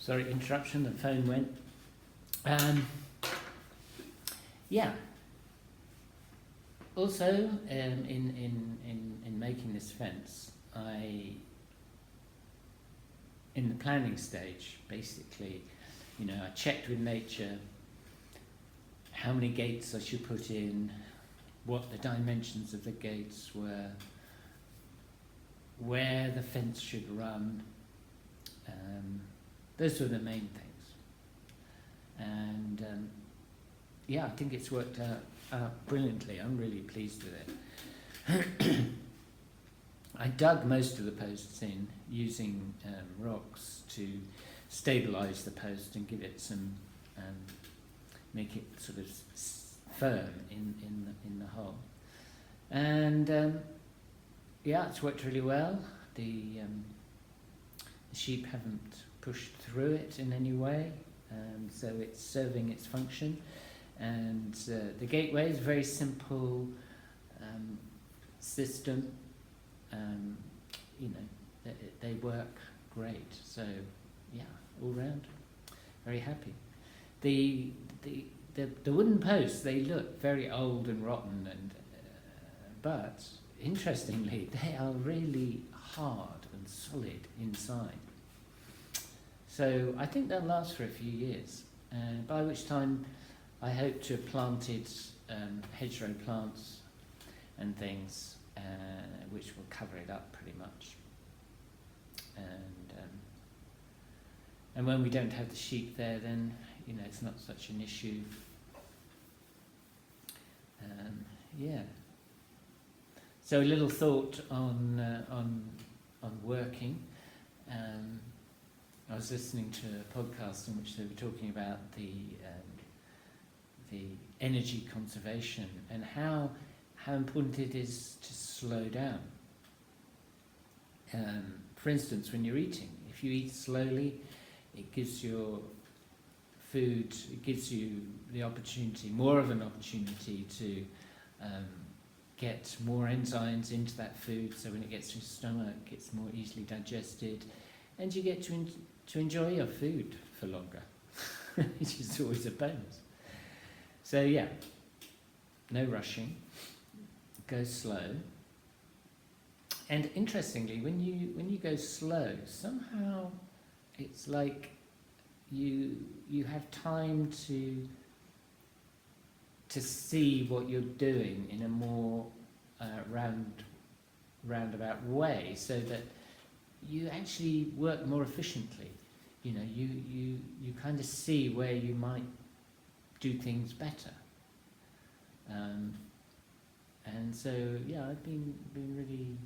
Sorry, interruption, the phone went. Yeah. Also, in making this fence, in the planning stage, basically, I checked with nature how many gates I should put in, what the dimensions of the gates were, where the fence should run. Those were the main things. And I think it's worked out brilliantly. I'm really pleased with it. I dug most of the posts in using rocks to stabilise the post and give it some, make it sort of firm in the hole. And it's worked really well. The sheep haven't pushed through it in any way, so it's serving its function. And the gateway is a very simple system. They work great. So all round, very happy. The wooden posts, they look very old and rotten, but interestingly, they are really hard and solid inside. So I think they'll last for a few years, by which time I hope to have planted hedgerow plants and things, which will cover it up pretty much. And when we don't have the sheep there, then it's not such an issue. So a little thought on working. I was listening to a podcast in which they were talking about the energy conservation and how important it is to slow down. For instance, when you're eating, if you eat slowly, it gives your food, it gives you the opportunity, more of an opportunity to get more enzymes into that food, so when it gets to your stomach, it's more easily digested, and you get to enjoy your food for longer, which is always a bonus. So no rushing, go slow. And interestingly, when you go slow, somehow it's like you have time to see what you're doing in a more roundabout way, so that you actually work more efficiently. You kind of see where you might do things better. And so I've been really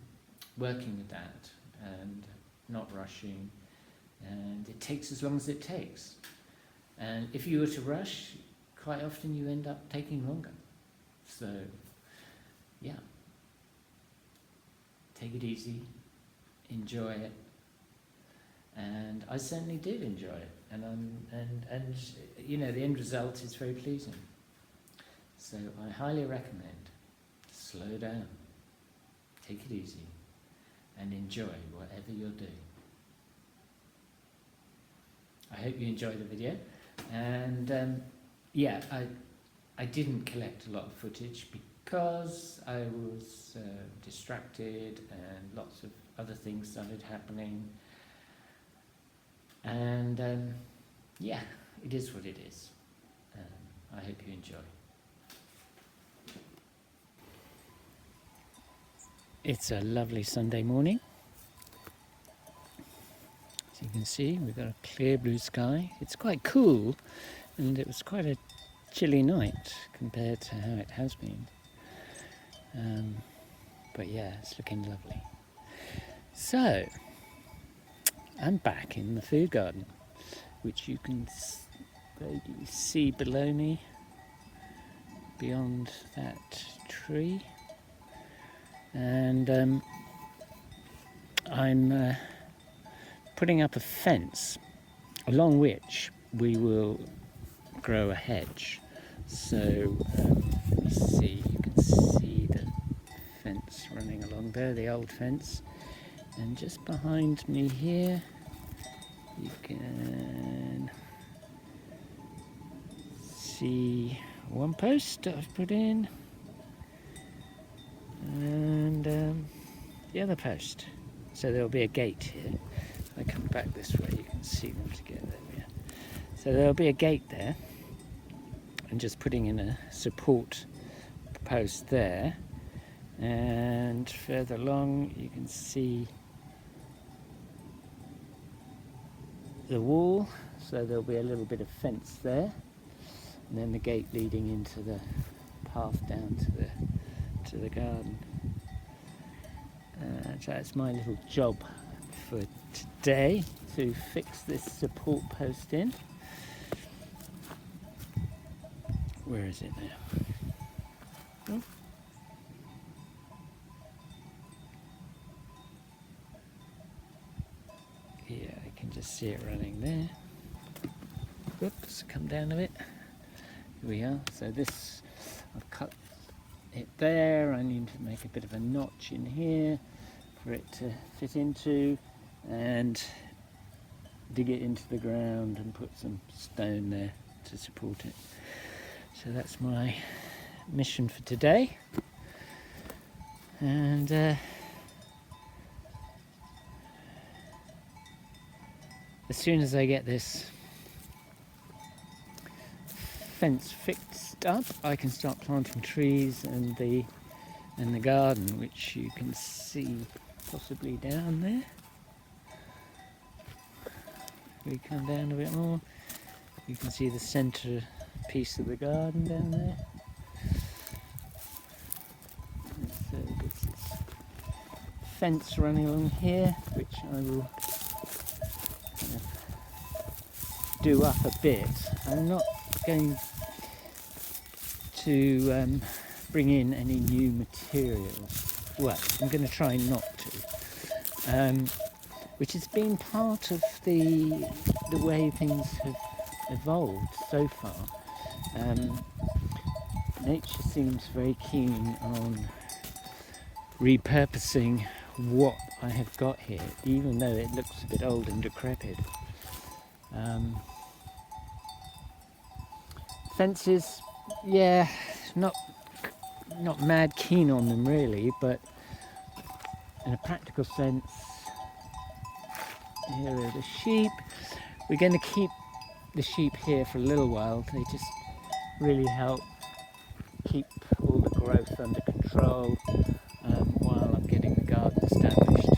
working with that and not rushing, and it takes as long as it takes. And if you were to rush, quite often you end up taking longer. So take it easy, enjoy it, and I certainly did enjoy it. And the end result is very pleasing. So I highly recommend slow down, take it easy, and enjoy whatever you're doing. I hope you enjoy the video, and I didn't collect a lot of footage because I was distracted and lots of other things started happening, and it is what it is. I hope you enjoy. It's a lovely Sunday morning. As you can see, we've got a clear blue sky. It's quite cool, and it was quite a chilly night compared to how it has been. But it's looking lovely. So, I'm back in the food garden, which you can see below me, beyond that tree. And I'm putting up a fence along which we will grow a hedge. So let's see, you can see the fence running along there, the old fence, and just behind me here You can see one post that I've put in, and the other post. So there'll be a gate here. If I come back this way, you can see them together. Yeah. So there'll be a gate there, and just putting in a support post there, and further along you can see the wall, so there'll be a little bit of fence there, and then the gate leading into the path down to the garden. So that's my little job for today, to fix this support post in. Where is it now? Oh. Yeah, I can just see it running there. Whoops, come down a bit. Here we are. So this, I've cut it there. I need to make a bit of a notch in here for it to fit into, and dig it into the ground and put some stone there to support it. So that's my mission for today. And as soon as I get this fence fixed up, I can start planting trees and the garden, which you can see possibly down there. We come down a bit more, you can see the centre piece of the garden down there. So this is fence running along here, which I will kind of do up a bit. I'm not going to bring in any new materials. Well, I'm going to try not to, which has been part of the way things have evolved so far. Nature seems very keen on repurposing what I have got here, even though it looks a bit old and decrepit. Fences, yeah, not mad keen on them really, but in a practical sense, here are the sheep. We're going to keep the sheep here for a little while. They just really help keep all the growth under control while I'm getting the garden established.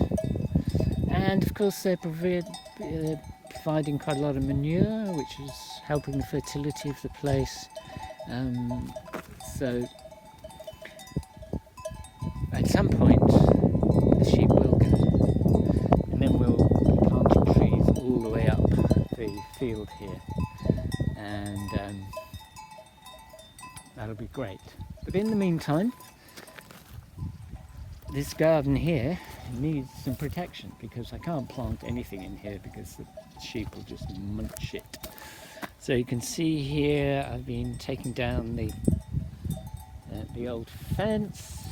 And of course they're providing quite a lot of manure, which is helping the fertility of the place. So at some point the sheep will go, and then we'll be planting trees all the way up the field here, and that'll be great. But in the meantime, this garden here needs some protection, because I can't plant anything in here because the sheep will just munch it. So you can see here I've been taking down the old fence,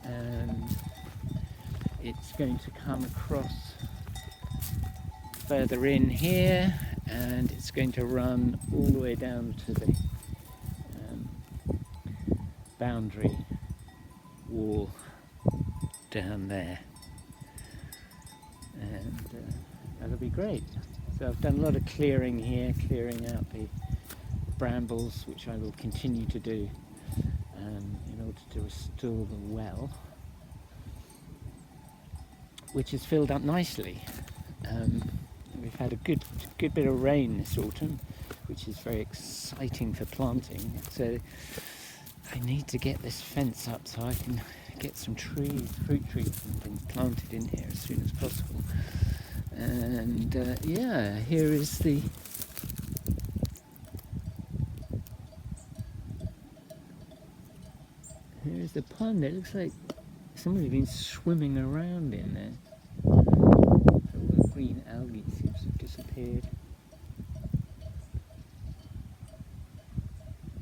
and it's going to come across further in here, and it's going to run all the way down to the boundary wall down there, and that'll be great. So I've done a lot of clearing here, clearing out the brambles, which I will continue to do in order to restore the well, which is filled up nicely. We've had a good bit of rain this autumn, which is very exciting for planting. So I need to get this fence up so I can get some trees, fruit trees and things planted in here as soon as possible. And yeah, here is the pond. It looks like somebody's been swimming around in there. All the green algae seems to have disappeared.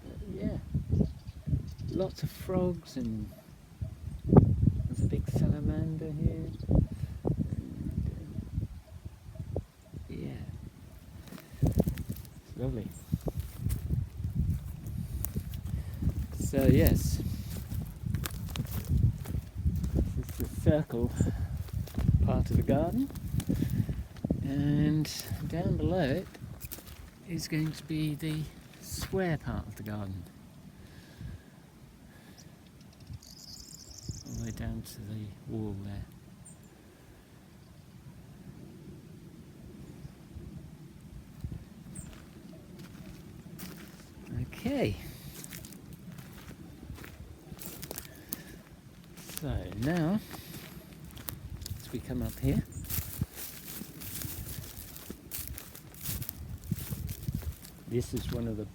But yeah, lots of frogs, and there's a big salamander here. And, yeah, lovely. So yes, this is the circle part of the garden, and down below it is going to be the square part of the garden, all the way down to the wall there. Okay, so now as we come up here, this is one of the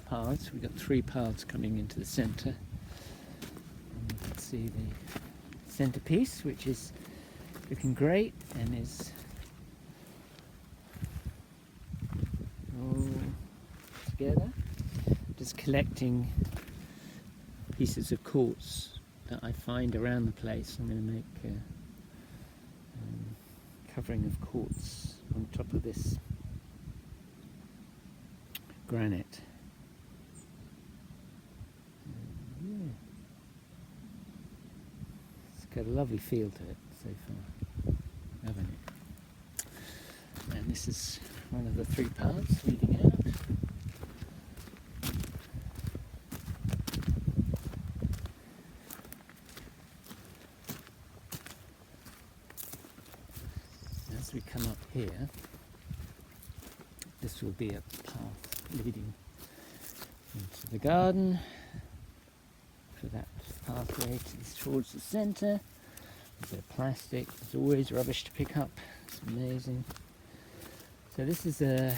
paths. We've got 3 paths coming into the centre. And you can see the centrepiece, which is looking great and is all together. Just collecting pieces of quartz that I find around the place. I'm going to make a covering of quartz on top of this granite. Yeah. It's got a lovely feel to it so far, haven't it? And this is one of the 3 paths leading out. As we come up here, this will be a path leading into the garden for that pathway towards the centre. There's a bit of plastic, there's always rubbish to pick up, it's amazing. So this is a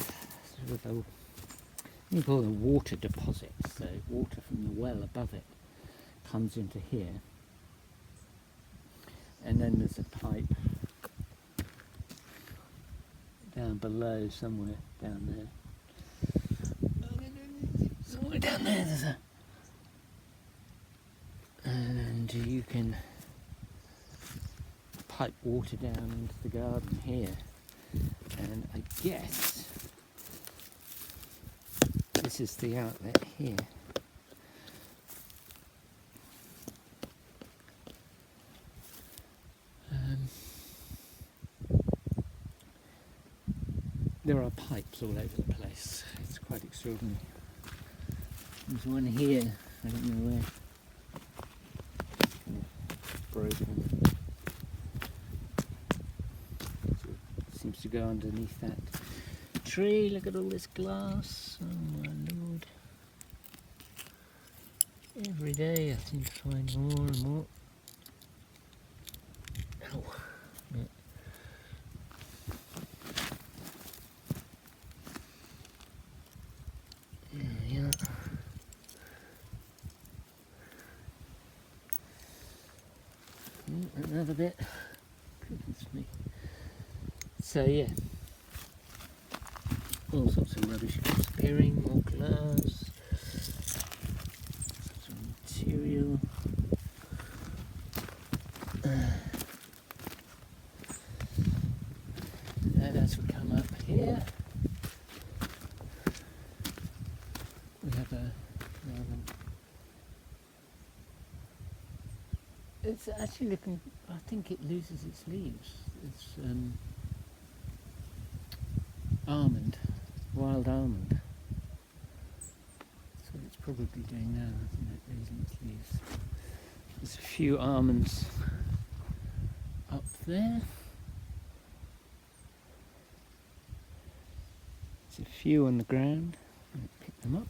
sort of you call it a water deposit, so water from the well above it comes into here, and then there's a pipe down below, somewhere down there. Somewhere down there there's a... And you can pipe water down into the garden here. And I guess this is the outlet here. There are pipes all over the place. It's quite extraordinary. There's one here, I don't know where. Broken. It seems to go underneath that tree. Look at all this glass. Oh my lord. Every day I seem to find more and more. Oh. Yeah. Another bit. Goodness me. So yeah, all sorts of rubbish disappearing, more glass, sorts of material. And as we come up here, we have a it's actually looking, I think it loses its leaves. It's almond, wild almond. So it's probably doing now, isn't it, losing its leaves. There's a few almonds up there. There's a few on the ground. I'm going to pick them up.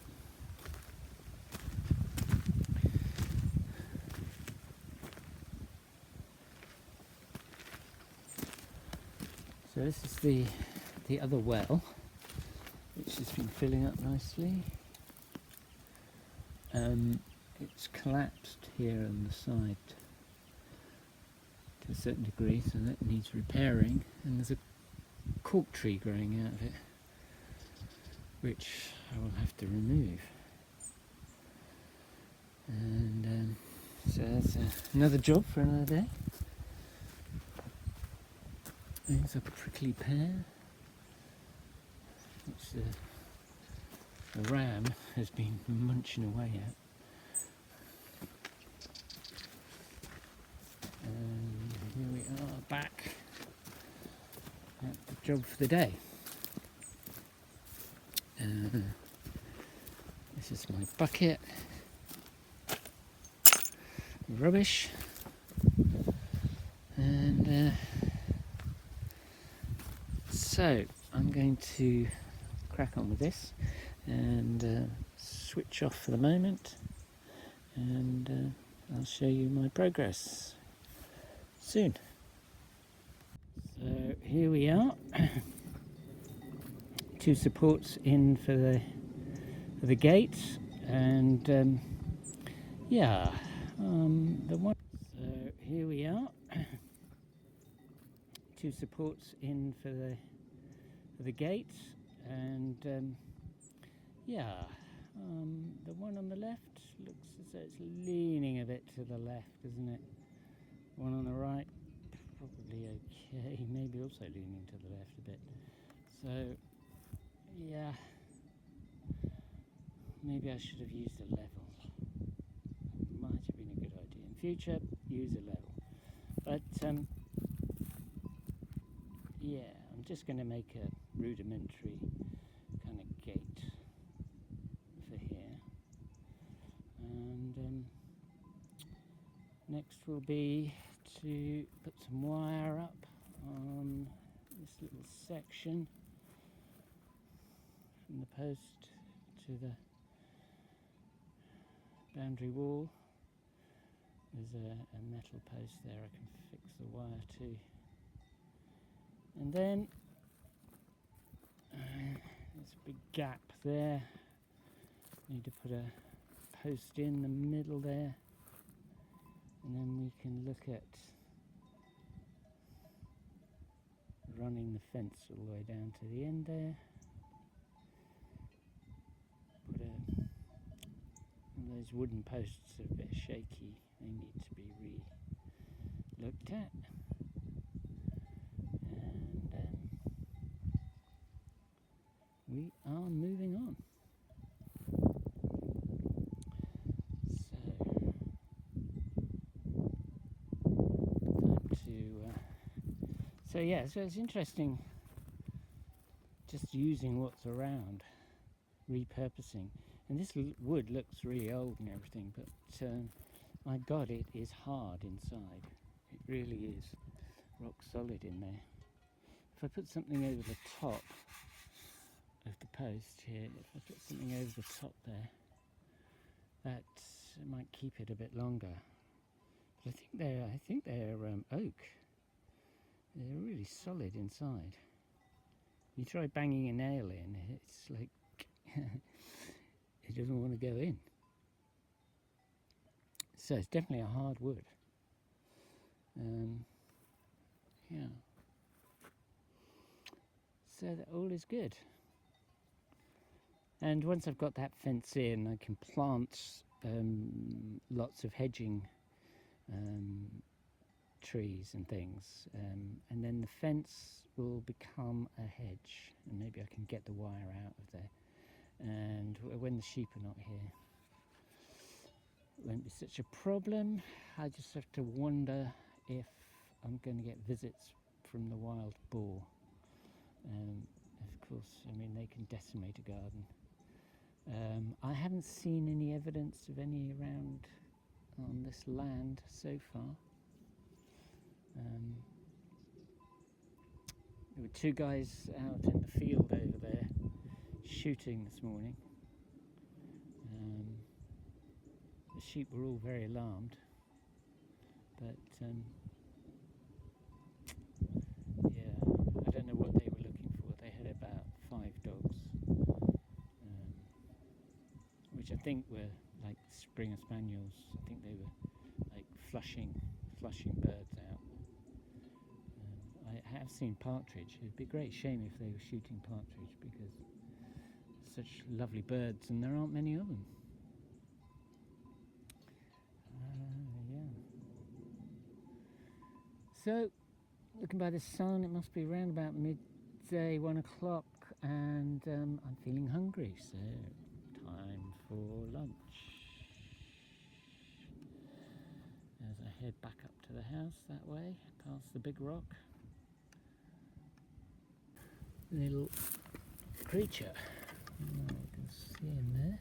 So this is the other well, which has been filling up nicely. It's collapsed here on the side to a certain degree, so that needs repairing. And there's a cork tree growing out of it, which I will have to remove. And so that's another job for another day. There's a prickly pear, which The ram has been munching away at. And here we are back at the job for the day. This is my bucket. Rubbish. And so I'm going to crack on with this and switch off for the moment, and I'll show you my progress soon. So here we are. 2 supports in for the gate, and the one. So here we are. 2 supports in for the gate, and the one on the left looks as though it's leaning a bit to the left, isn't it? One on the right, probably okay, maybe also leaning to the left a bit. So yeah, maybe I should have used a level. Might have been a good idea. In future, use a level. But yeah, I'm just going to make a rudimentary kind of gate for here. And next will be to put some wire up on this little section from the post to the boundary wall. There's a metal post there I can fix the wire to. And then there's a big gap there. Need to put a post in the middle there, and then we can look at running the fence all the way down to the end there. Put one of those wooden posts are a bit shaky, they need to be re-looked at. We are moving on. So it's interesting just using what's around, repurposing. And this wood looks really old and everything, but my God, it is hard inside. It really is rock solid in there. If I put something over the top of the post here, if I put something over the top there, that might keep it a bit longer. But I think they're oak. They're really solid inside. You try banging a nail in, it's like it doesn't want to go in. So it's definitely a hard wood. Yeah. So that all is good. And once I've got that fence in, I can plant lots of hedging trees and things, and then the fence will become a hedge, and maybe I can get the wire out of there, and when the sheep are not here it won't be such a problem. I just have to wonder if I'm going to get visits from the wild boar. Of course, I mean, they can decimate a garden. I haven't seen any evidence of any around on this land so far. There were 2 guys out in the field over there shooting this morning. The sheep were all very alarmed, but yeah, I don't know what they were looking for. They had about 5 dogs, which I think were like Springer Spaniels. I think they were like flushing birds out. I have seen partridge. It'd be a great shame if they were shooting partridge, because such lovely birds and there aren't many of them. Yeah. So, looking by the sun, it must be around about midday, 1 o'clock, and I'm feeling hungry, so for lunch as I head back up to the house that way, past the big rock. Little creature. Oh, you can see him there.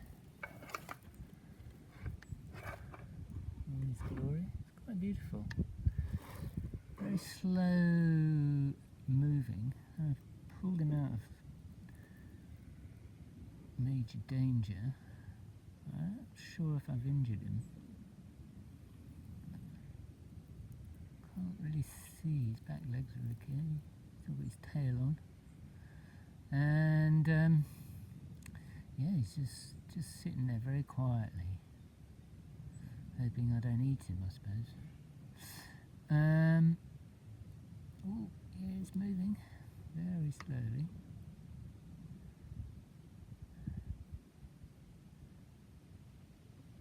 In his glory. It's quite beautiful. Very slow moving. I've pulled him out of major danger. I'm not sure if I've injured him. Can't really see. His back legs are okay. He's got his tail on. And yeah, he's just sitting there very quietly, hoping I don't eat him, I suppose. Oh, yeah, he's moving very slowly.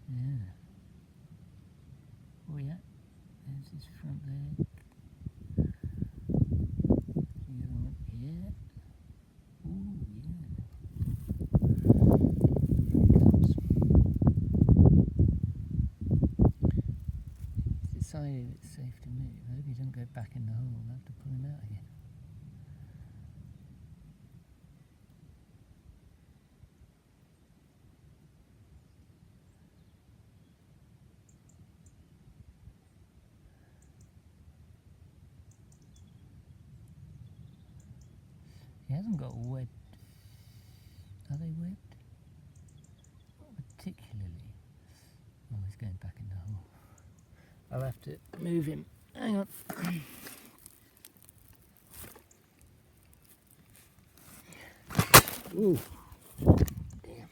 Yeah. Oh yeah, there's his front leg. The other one, yeah. Oh yeah. He's decided it's safe to move. I hope he doesn't go back in the hole. I'll have to pull him out again. He hasn't got webbed. Are they webbed? Not particularly. Oh, he's going back in the hole. I'll have to move him. Hang on. Ooh. Damn.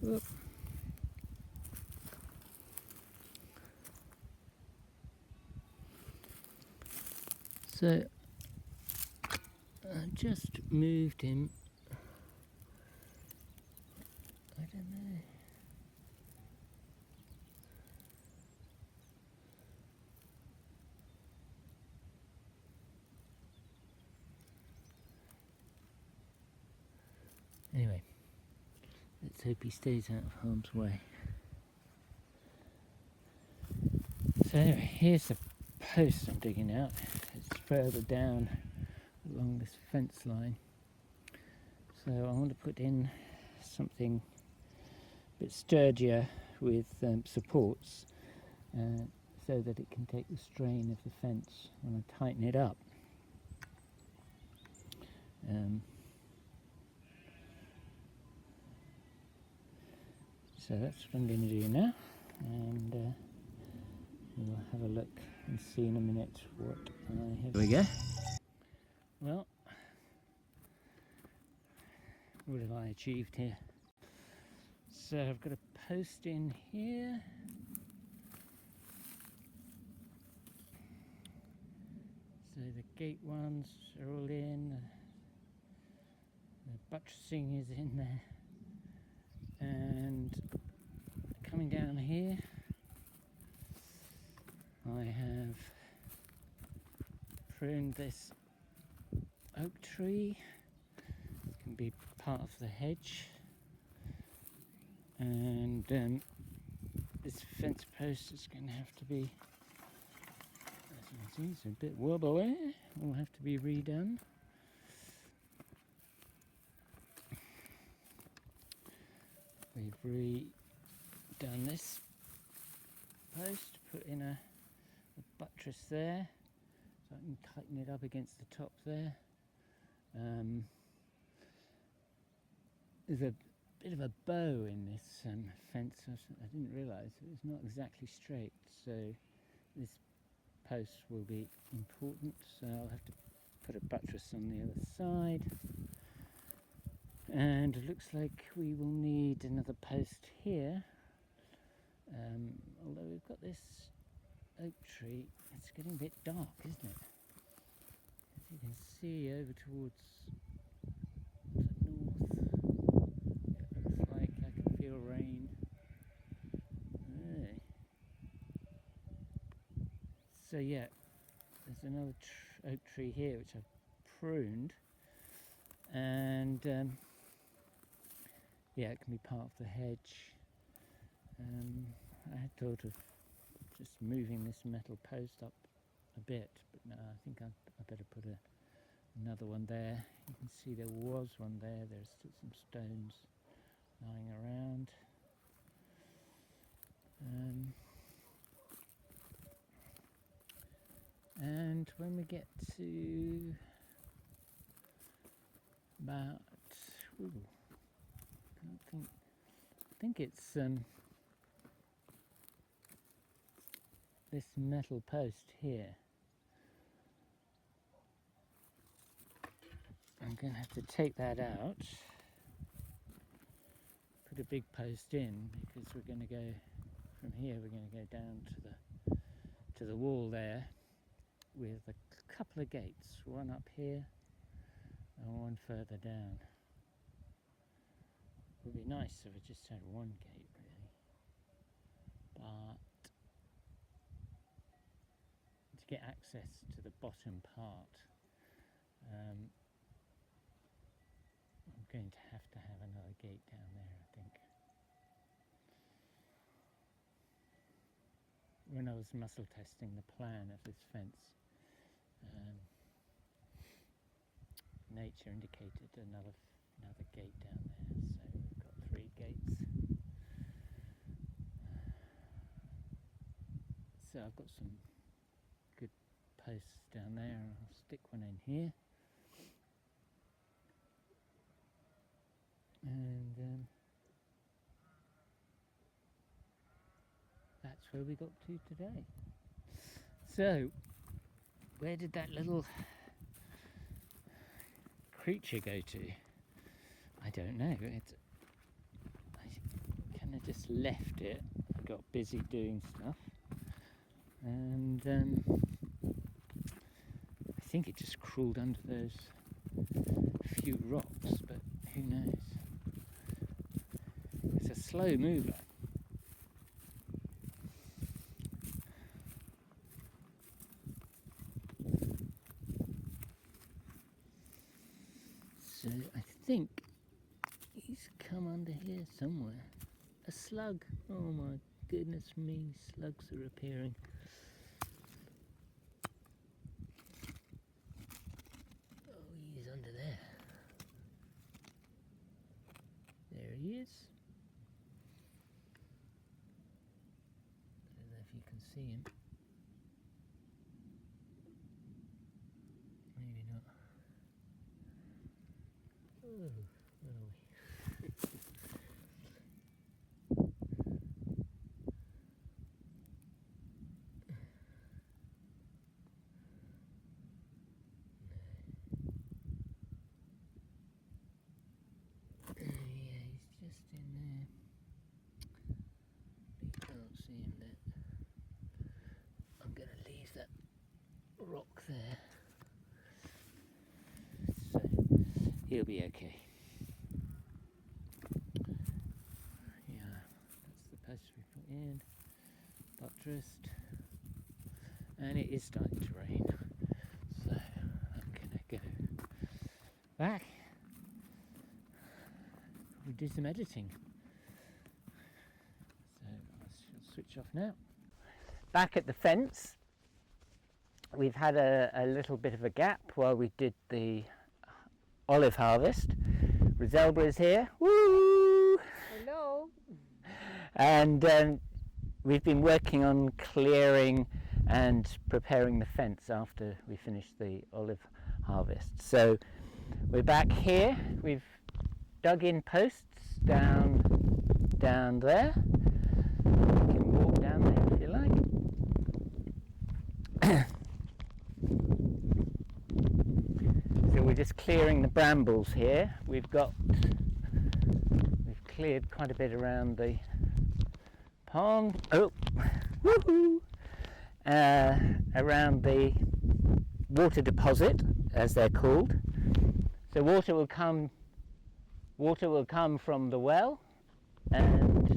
Whoop. So I just moved him. I don't know. Anyway, let's hope he stays out of harm's way. So anyway, here's the post I'm digging out. It's further down along this fence line. So I want to put in something a bit sturdier with supports so that it can take the strain of the fence when I tighten it up. So that's what I'm going to do now, and we'll have a look and see in a minute what I have. There we go. Well, what have I achieved here? So I've got a post in here. So the gate ones are all in. The buttressing is in there. And coming down here, I have pruned this oak tree. It can be part of the hedge. And this fence post is going to have to be, as you can see, it's a bit wobbly. Will have to be redone. We've redone this post, put in a buttress there, so I can tighten it up against the top there. There's a bit of a bow in this fence. I didn't realise it was not exactly straight, so this post will be important. So I'll have to put a buttress on the other side. And it looks like we will need another post here. Although we've got this oak tree, it's getting a bit dark, isn't it? You can see over towards the north. It looks like I can feel rain. Hey. So yeah, there's another oak tree here which I've pruned, and yeah, it can be part of the hedge. I had thought of just moving this metal post up a bit, but no, I think I better put another one there. You can see there was one there. There's still some stones lying around. And when we get to about, I think it's this metal post here. I'm going to have to take that out, put a big post in, because we're going to go from here. We're going to go down to the wall there with a couple of gates, one up here and one further down. It would be nice if we just had one gate, really, but to get access to the bottom part, I'm going to have another gate down there, I think. When I was muscle testing the plan of this fence, nature indicated another gate down there, so we've got 3 gates. So I've got some good posts down there, and I'll stick one in here. And that's where we got to today. So, where did that little creature go to? I don't know. I kind of just left it. I got busy doing stuff, and I think it just crawled under those few rocks, but who knows? It's a slow mover. So I think he's come under here somewhere. A slug. Oh my goodness me, slugs are appearing. Oh, he's under there. There he is. I don't know if you can see him. Maybe not. Oh, where are we? Yeah, he's just in there. You can't see him there. I'm going to leave that rock there. So he'll be okay. Yeah, that's the post we put in, buttressed, and it is starting to rain, so I'm gonna go back, probably do some editing. So I shall switch off now. Back at the fence, we've had a little bit of a gap while we did the olive harvest. Roselba is here. Woo! Hello. And we've been working on clearing and preparing the fence after we finished the olive harvest. So we're back here. We've dug in posts down there. You can walk down there if you like. So we're just clearing the brambles here. We've cleared quite a bit around the pond. Oh, woohoo! Around the water deposit as they're called. So water will come from the well and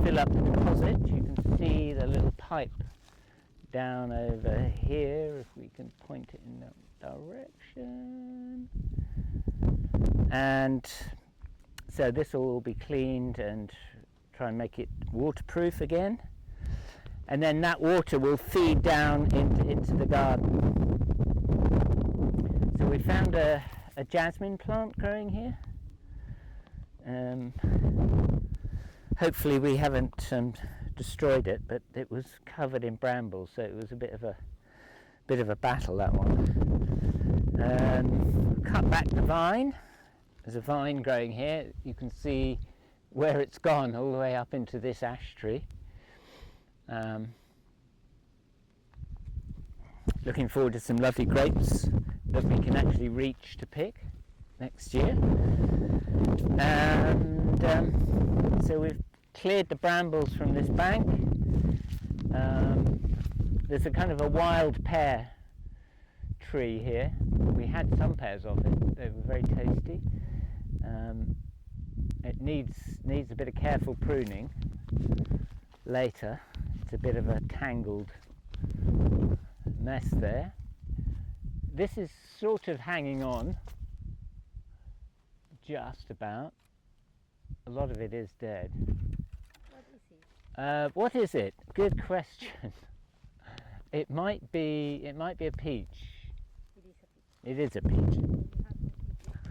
fill up the deposit. You can see the little pipe down over here, if we can point it in that direction. And so this will all be cleaned and try and make it waterproof again. And then that water will feed down into the garden. So we found a jasmine plant growing here. Hopefully we haven't destroyed it, but it was covered in brambles, so it was a bit of a battle, that one. Cut back the vine. There's a vine growing here. You can see where it's gone all the way up into this ash tree. Looking forward to some lovely grapes that we can actually reach to pick next year. And so we've cleared the brambles from this bank. There's a kind of a wild pear tree here. We had some pears of it. They were very tasty. It needs a bit of careful pruning later. It's a bit of a tangled mess there. This is sort of hanging on, just about. A lot of it is dead. What is it? What is it? Good question. It might be a peach. It is a peach. It is a peach. You have some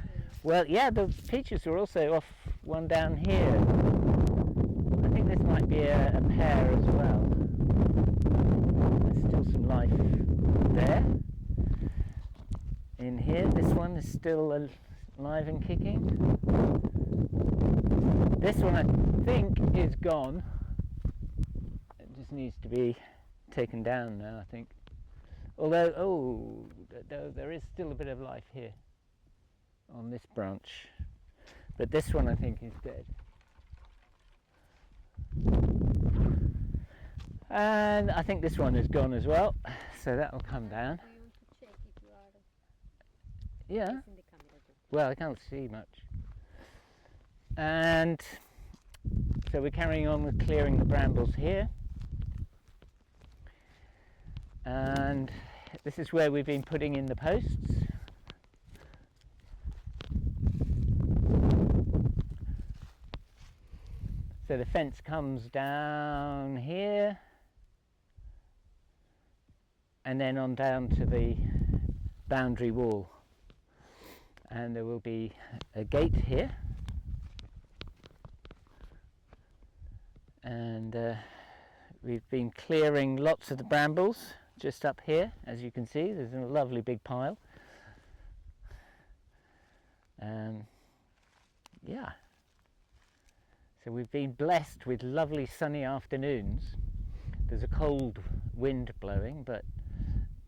peaches. Well, yeah, the peaches are also off one down here. I think this might be a pear as well. There's still some life there. In here, this one is still alive and kicking. This one I think is gone. It just needs to be taken down now, I think. Although, there is still a bit of life here on this branch. But this one I think is dead. And I think this one is gone as well, so that will come down. Do you want to check if you are Yeah, facing the camera too? well, I can't see much. And so we're carrying on with clearing the brambles here. And this is where we've been putting in the posts. So the fence comes down here and then on down to the boundary wall. And there will be a gate here. And we've been clearing lots of the brambles just up here. As you can see, there's a lovely big pile. Yeah. So we've been blessed with lovely sunny afternoons. There's a cold wind blowing, but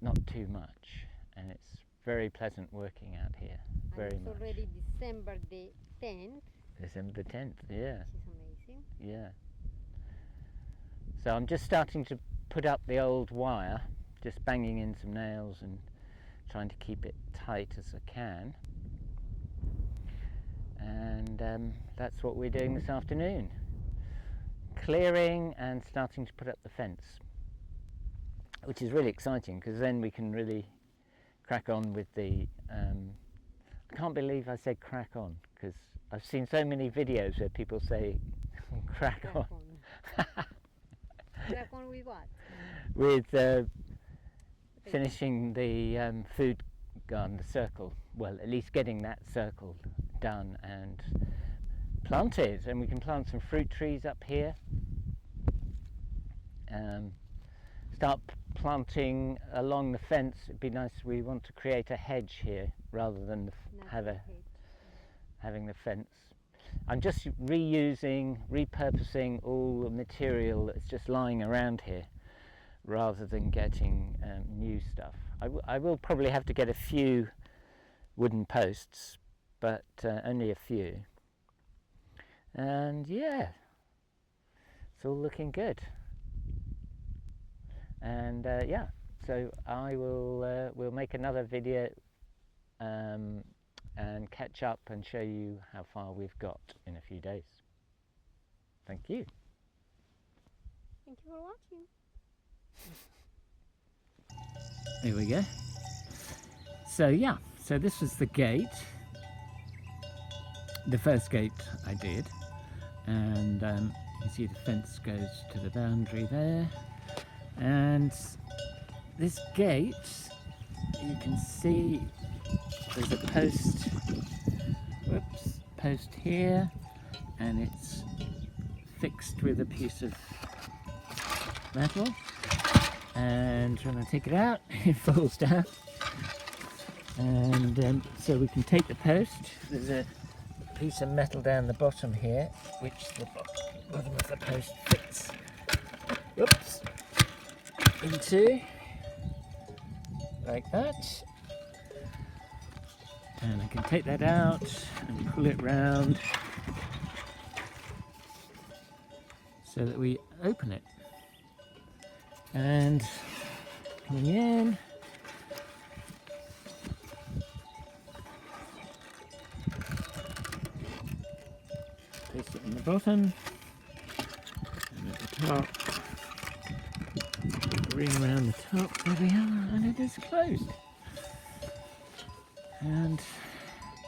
not too much. And it's very pleasant working out here. Very And it's much. already December the 10th, December the 10th, yeah. which is amazing. Yeah. So I'm just starting to put up the old wire, just banging in some nails and trying to keep it tight as I can. And that's what we're doing this afternoon. Clearing and starting to put up the fence, which is really exciting because then we can really crack on with the I can't believe I said crack on because I've seen so many videos where people say crack Crack on. on. Crack on with what? With finishing the food garden, the circle. Well, at least getting that circle done and planted, and we can plant some fruit trees up here. Start planting along the fence. It'd be nice. We want to create a hedge here rather than Natural hedge. having the fence. I'm just repurposing all the material that's just lying around here rather than getting new stuff. I will probably have to get a few wooden posts, but only a few. And yeah, it's all looking good. And yeah, so I will we'll make another video and catch up and show you how far we've got in a few days. Thank you. Thank you for watching. Here we go. So yeah, so this was the gate, the first gate I did, and you see the fence goes to the boundary there, and this gate, you can see there's a post, post here, and it's fixed with a piece of metal, and when I take it out it falls down, and so we can take the post. There's a piece of metal down the bottom here which the bottom of the post fits into like that, and I can take that out and pull it round so that we open it, and coming in, place it in the bottom, and at the top, ring around the top, there we are, and it is closed. And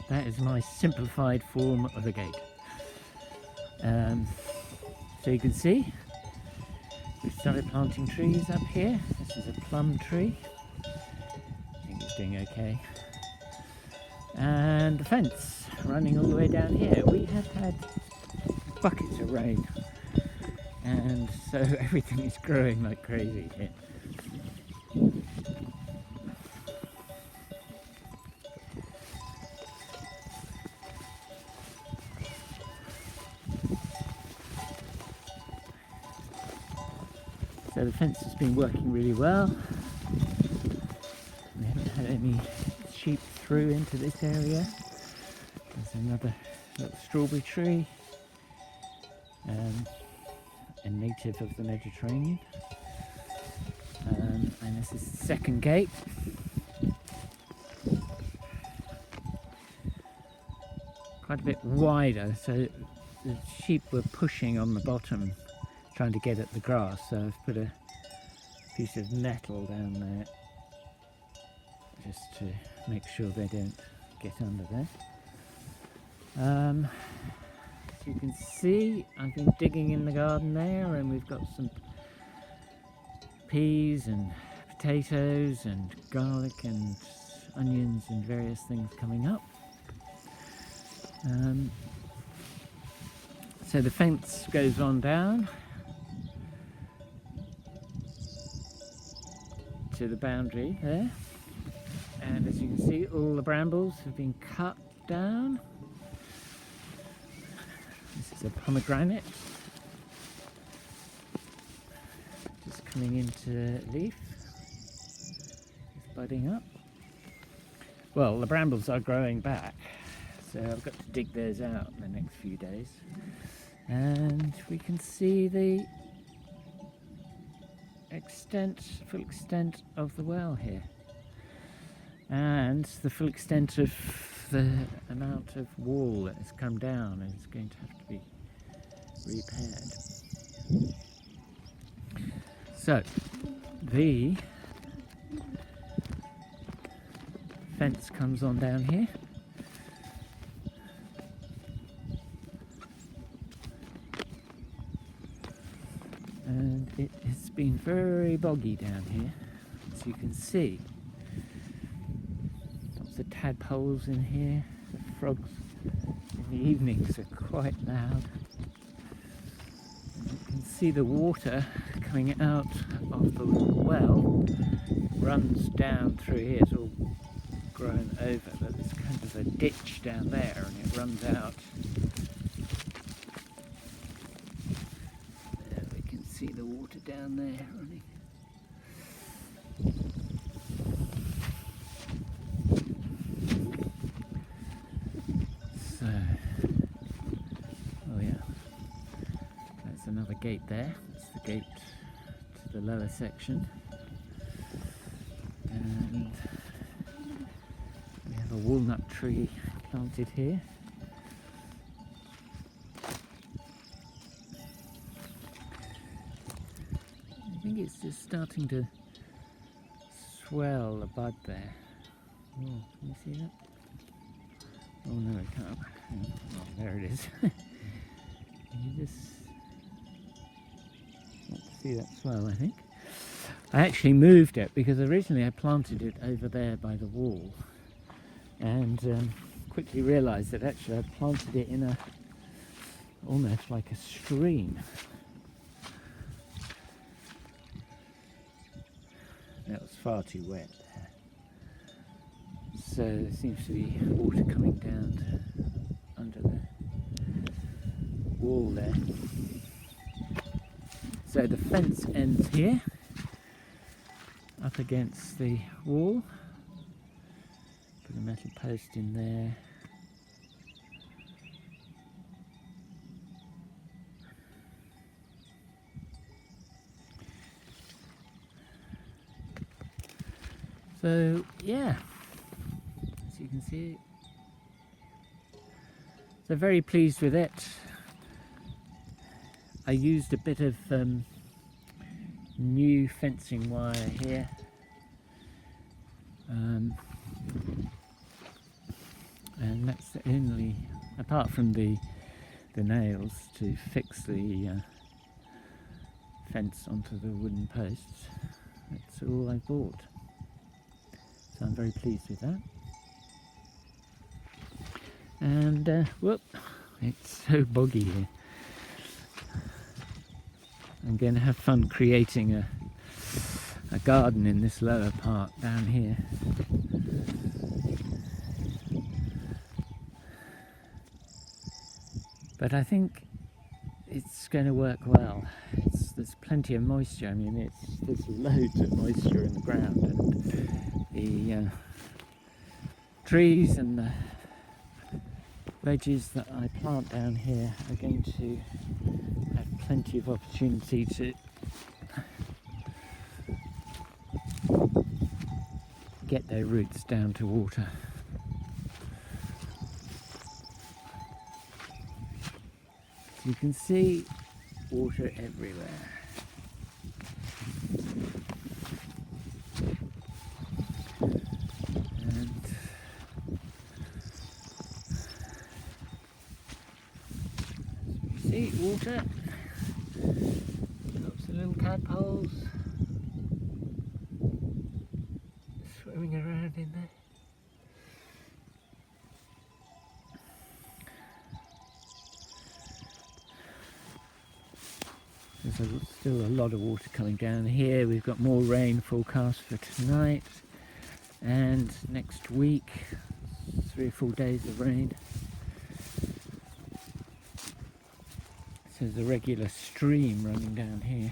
that is my simplified form of a gate. So you can see we've started planting trees up here. This is a plum tree. I think it's doing okay. And the fence running all the way down here. We have had buckets of rain, and so everything is growing like crazy here. So the fence has been working really well. We haven't had any sheep through into this area. There's another little strawberry tree, a native of the Mediterranean. And this is the second gate. Quite a bit wider, so the sheep were pushing on the bottom trying to get at the grass, so I've put a piece of metal down there just to make sure they don't get under there. As you can see, I've been digging in the garden there, and we've got some peas and potatoes and garlic and onions and various things coming up. So the fence goes on down to the boundary there, and as you can see, all the brambles have been cut down. This is a pomegranate just coming into leaf. It's budding up. Well, the brambles are growing back, so I've got to dig those out in the next few days, and we can see the full extent of the well here, and the full extent of the amount of wall that has come down and is going to have to be repaired. So the fence comes on down here, and it has been very boggy down here, as you can see. Lots of tadpoles in here. The frogs in the evenings are quite loud. And you can see the water coming out of the well runs down through here. It's all grown over, but there's kind of a ditch down there, and it runs out. See the water down there running. So, oh yeah, that's another gate there. It's the gate to the lower section, and we have a walnut tree planted here. I think it's just starting to swell a bud there. Oh, can you see that? Oh no, I can't. Oh, there it is. You just want to see that swell, I think. I actually moved it because originally I planted it over there by the wall, and quickly realised that actually I planted it in a almost like a stream. That was far too wet. So there seems to be water coming down to under the wall there. So the fence ends here, up against the wall. Put a metal post in there. So yeah, as you can see, so very pleased with it. I used a bit of new fencing wire here, and that's the only, apart from the nails to fix the fence onto the wooden posts, that's all I bought. So I'm very pleased with that. And whoop, it's so boggy here. I'm going to have fun creating a garden in this lower part down here. But I think it's going to work well. There's plenty of moisture. I mean, there's loads of moisture in the ground, and the trees and the veggies that I plant down here are going to have plenty of opportunity to get their roots down to water. You can see water everywhere. And see water. Lots of little tadpoles swimming around in there. There's still a lot of water coming down here. We've got more rain forecast for tonight and next week. 3 or 4 days of rain. So there's a regular stream running down here.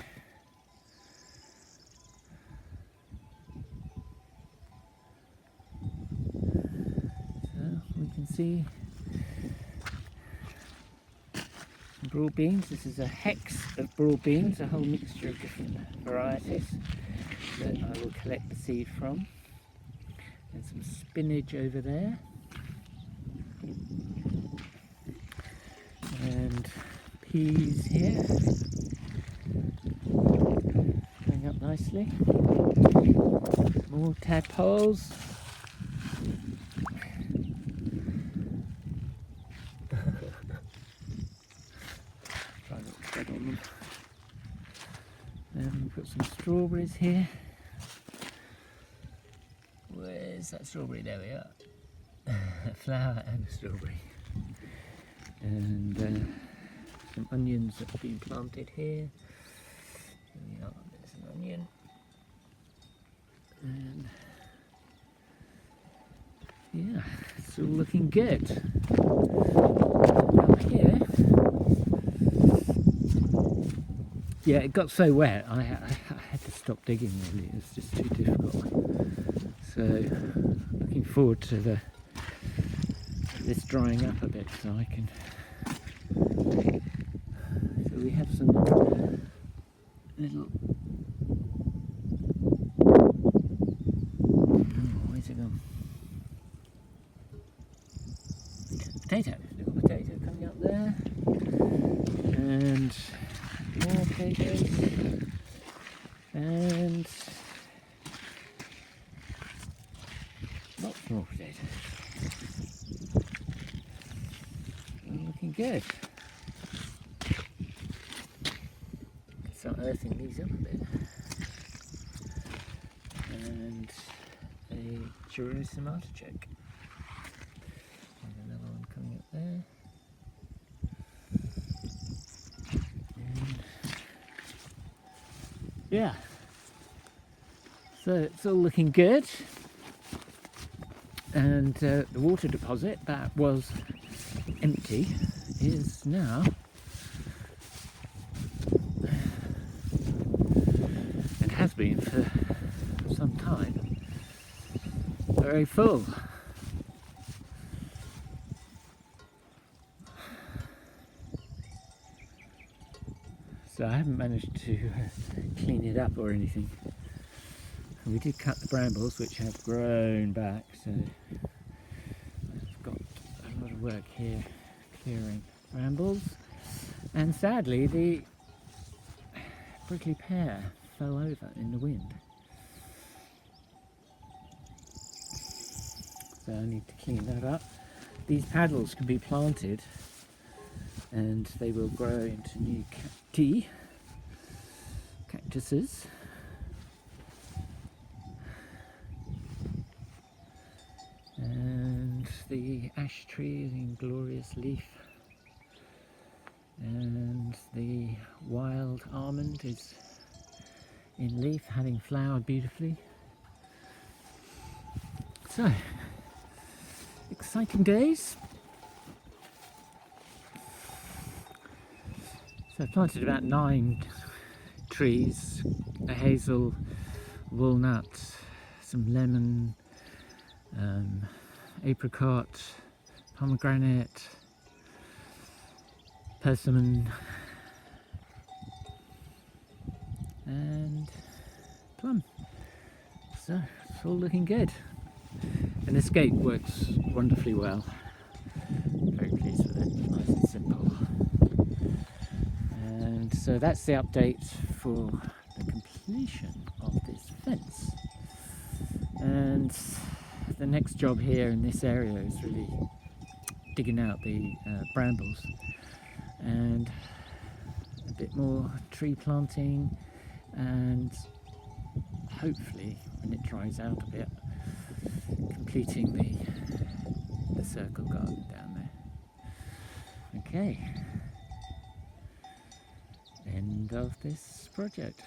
So we can see broad beans. This is a hex of broad beans, a whole mixture of different varieties that I will collect the seed from. And some spinach over there. And peas here. Going up nicely. More tadpoles. And we've got some strawberries here. Where's that strawberry? There we are. A flower and a strawberry. And some onions that have been planted here. There we are, there's an onion. And yeah, it's all looking good. Up here. Yeah, it got so wet, I had to stop digging really, it was just too difficult. So, looking forward to this drying up a bit so I can... So we have some little... Oh, where's it gone? potato. Little potato coming up there. And more potatoes. And lots more potatoes. Looking good. Start earthing these up a bit. And a Jerusalem artichoke. And another one coming up there. And yeah. So it's all looking good. And the water deposit that was empty is now and has been for some time very full. So I haven't managed to clean it up or anything. We did cut the brambles, which have grown back, so I've got a lot of work here clearing brambles. And sadly, the prickly pear fell over in the wind. So I need to clean that up. These paddles can be planted and they will grow into new cactuses. And the ash tree is in glorious leaf. And the wild almond is in leaf, having flowered beautifully. So, exciting days. So I planted about 9 trees, a hazel, walnut, some lemon, apricot, pomegranate, persimmon, and plum. So it's all looking good. And this gate works wonderfully well. Very pleased with it, nice and simple. And so that's the update for the completion of this fence. And the next job here in this area is really digging out the brambles and a bit more tree planting, and hopefully when it dries out a bit, completing the circle garden down there. Okay, end of this project.